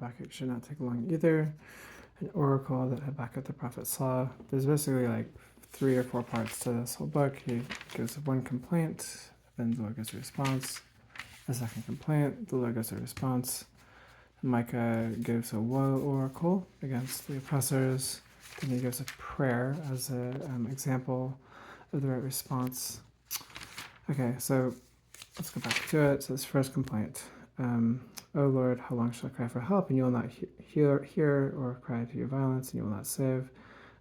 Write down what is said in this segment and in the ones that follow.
Habakkuk should not take long either. An oracle that Habakkuk the prophet saw. There's basically like 3 or 4 parts to this whole book. He gives one complaint, then the Lord gives a response. A second complaint, the Lord gives a response. Micah gives a woe oracle against the oppressors. Then he gives a prayer as an example of the right response. Okay, so let's go back to it. So this first complaint. O Lord, how long shall I cry for help, and you will not hear, or cry to your violence, and you will not save?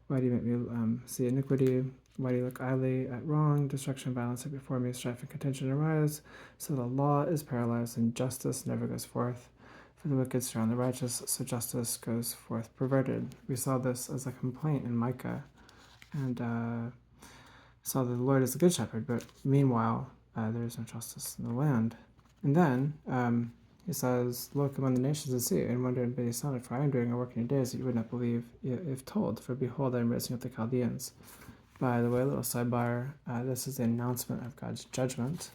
Why do you make me see iniquity? Why do you look idly at wrong? Destruction and violence are before me, strife and contention arise. So the law is paralyzed, and justice never goes forth. For the wicked surround the righteous, so justice goes forth perverted. We saw this as a complaint in Micah, and saw that the Lord is the good shepherd, but meanwhile, there is no justice in the land. And then he says, look among the nations and see, and wonder and be astounded, for I am doing a work in your days that you would not believe if told. For behold, I am raising up the Chaldeans. By the way, a little sidebar, this is the announcement of God's judgment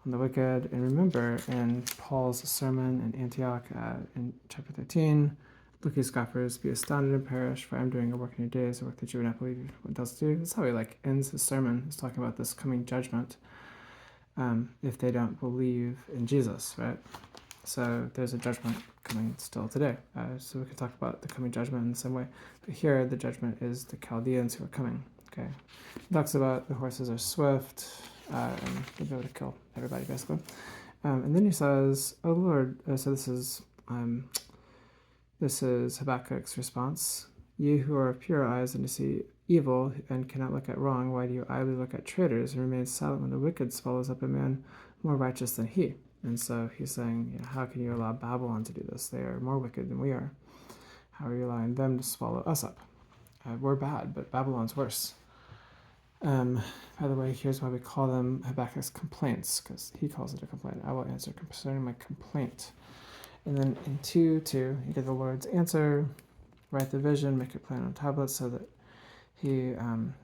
on the wicked. And remember, in Paul's sermon in Antioch in chapter 13, look, ye scoffers, be astounded and perish, for I am doing a work in your days, a work that you would not believe what does do. That's how he ends his sermon. He's talking about this coming judgment if they don't believe in Jesus, right? So there's a judgment coming still today. So we could talk about the coming judgment in the same way. But here, the judgment is the Chaldeans who are coming. Okay, it talks about the horses are swift, and they'll be able to kill everybody, basically. And then he says, "Oh Lord," so this is Habakkuk's response. You who are of pure eyes and to see evil and cannot look at wrong, why do you idly look at traitors and remain silent when the wicked swallows up a man more righteous than he? And so he's saying, how can you allow Babylon to do this? They are more wicked than we are. How are you allowing them to swallow us up? We're bad, but Babylon's worse. By the way, here's why we call them Habakkuk's complaints, because he calls it a complaint. I will answer concerning my complaint. And then in 2:2, you get the Lord's answer, write the vision, make it plain on tablets so that he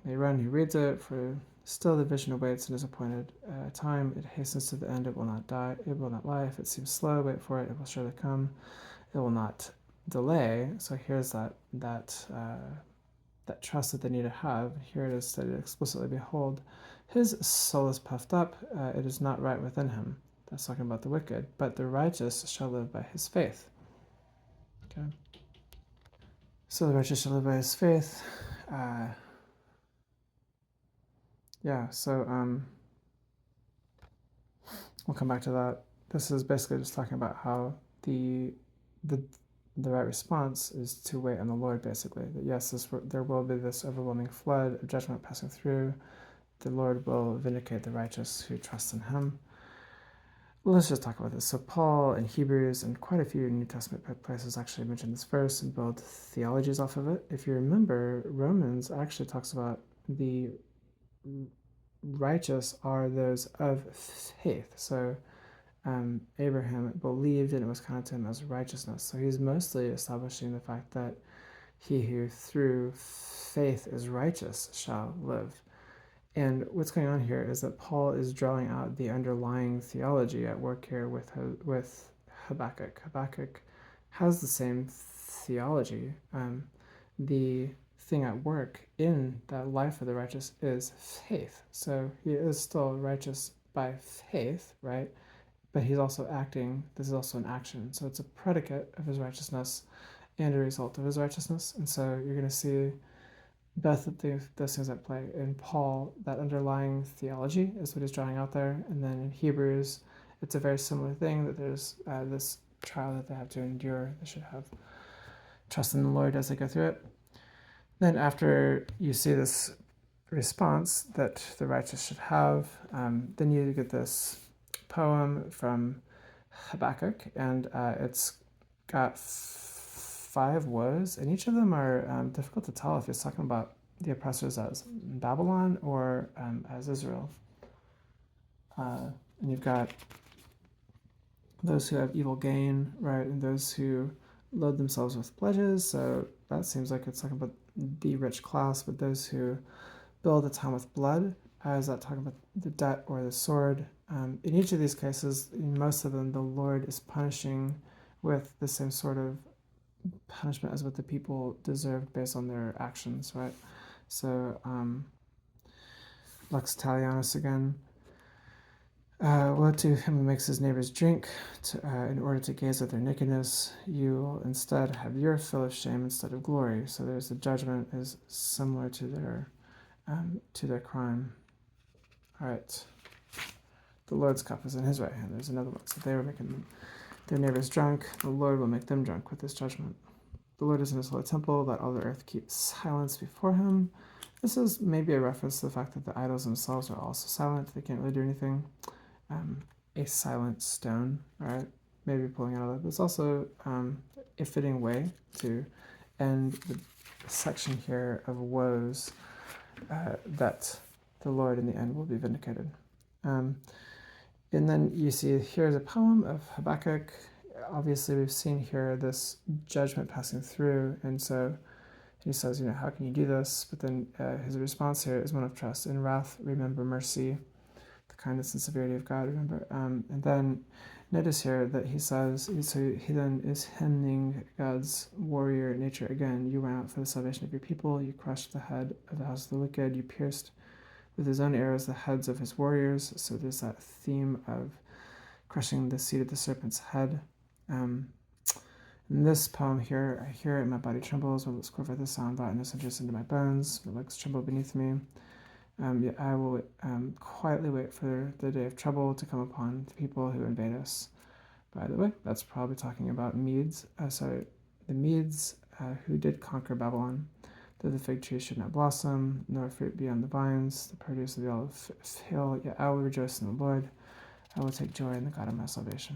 may run who reads it, for still the vision awaits in his appointed time. It hastens to the end, it will not die, it will not lie. If it seems slow, wait for it, it will surely come. It will not delay. So here's that trust that they need to have. Here it is stated explicitly, behold, his soul is puffed up, it is not right within him. That's talking about the wicked, but the righteous shall live by his faith. Okay. So the righteous shall live by his faith. So we'll come back to that. This is basically just talking about how the right response is to wait on the Lord, basically. That yes, there will be this overwhelming flood of judgment passing through. The Lord will vindicate the righteous who trust in him. Let's just talk about this. So Paul in Hebrews and quite a few New Testament places actually mention this verse and build theologies off of it. If you remember, Romans actually talks about the righteous are those of faith. So Abraham believed and it was counted to him as righteousness. So he's mostly establishing the fact that he who through faith is righteous shall live. And what's going on here is that Paul is drawing out the underlying theology at work here with Habakkuk. Habakkuk has the same theology. The thing at work in that life of the righteous is faith. So he is still righteous by faith, right? But he's also acting. This is also an action. So it's a predicate of his righteousness and a result of his righteousness. And so you're going to see both of those things at play. In Paul, that underlying theology is what he's drawing out there. And then in Hebrews, it's a very similar thing, that there's this trial that they have to endure. They should have trust in the Lord as they go through it. Then after you see this response that the righteous should have, then you get this poem from Habakkuk, and it's got 5 woes, and each of them are difficult to tell if he's talking about the oppressors as Babylon or as Israel. And you've got those who have evil gain, right, and those who load themselves with pledges. So that seems like it's talking about the rich class, but those who build a town with blood, is that talking about the debt or the sword? In each of these cases, in most of them, the Lord is punishing with the same sort of punishment as what the people deserved based on their actions, right? So, Lux Talionis again. Woe to him who makes his neighbors drink in order to gaze at their nakedness. You will instead have your fill of shame instead of glory. So there's the judgment is similar to their crime. All right. The Lord's cup is in his right hand. There's another one. So they were making their neighbors drunk. The Lord will make them drunk with this judgment. The Lord is in his holy temple. Let all the earth keep silence before him. This is maybe a reference to the fact that the idols themselves are also silent. They can't really do anything. A silent stone, right? Maybe pulling out of that. But it's also a fitting way to end the section here of woes that the Lord in the end will be vindicated. And then you see here's a poem of Habakkuk. Obviously, we've seen here this judgment passing through, and so he says, how can you do this? But then his response here is one of trust. In wrath, remember mercy, the kindness and severity of God, remember. And then notice here that he says, so he then is hymning God's warrior nature again. You went out for the salvation of your people. You crushed the head of the house of the wicked. You pierced with his own arrows the heads of his warriors. So there's that theme of crushing the seed of the serpent's head. In this poem here, I hear it, my body trembles, will score for the sound, brought no interest into my bones, my legs tremble beneath me. Yet I will quietly wait for the day of trouble to come upon the people who invade us. By the way, that's probably talking about Medes. The Medes who did conquer Babylon. Though the fig tree should not blossom, nor fruit be on the vines, the produce of the olive fail, yet I will rejoice in the Lord. I will take joy in the God of my salvation.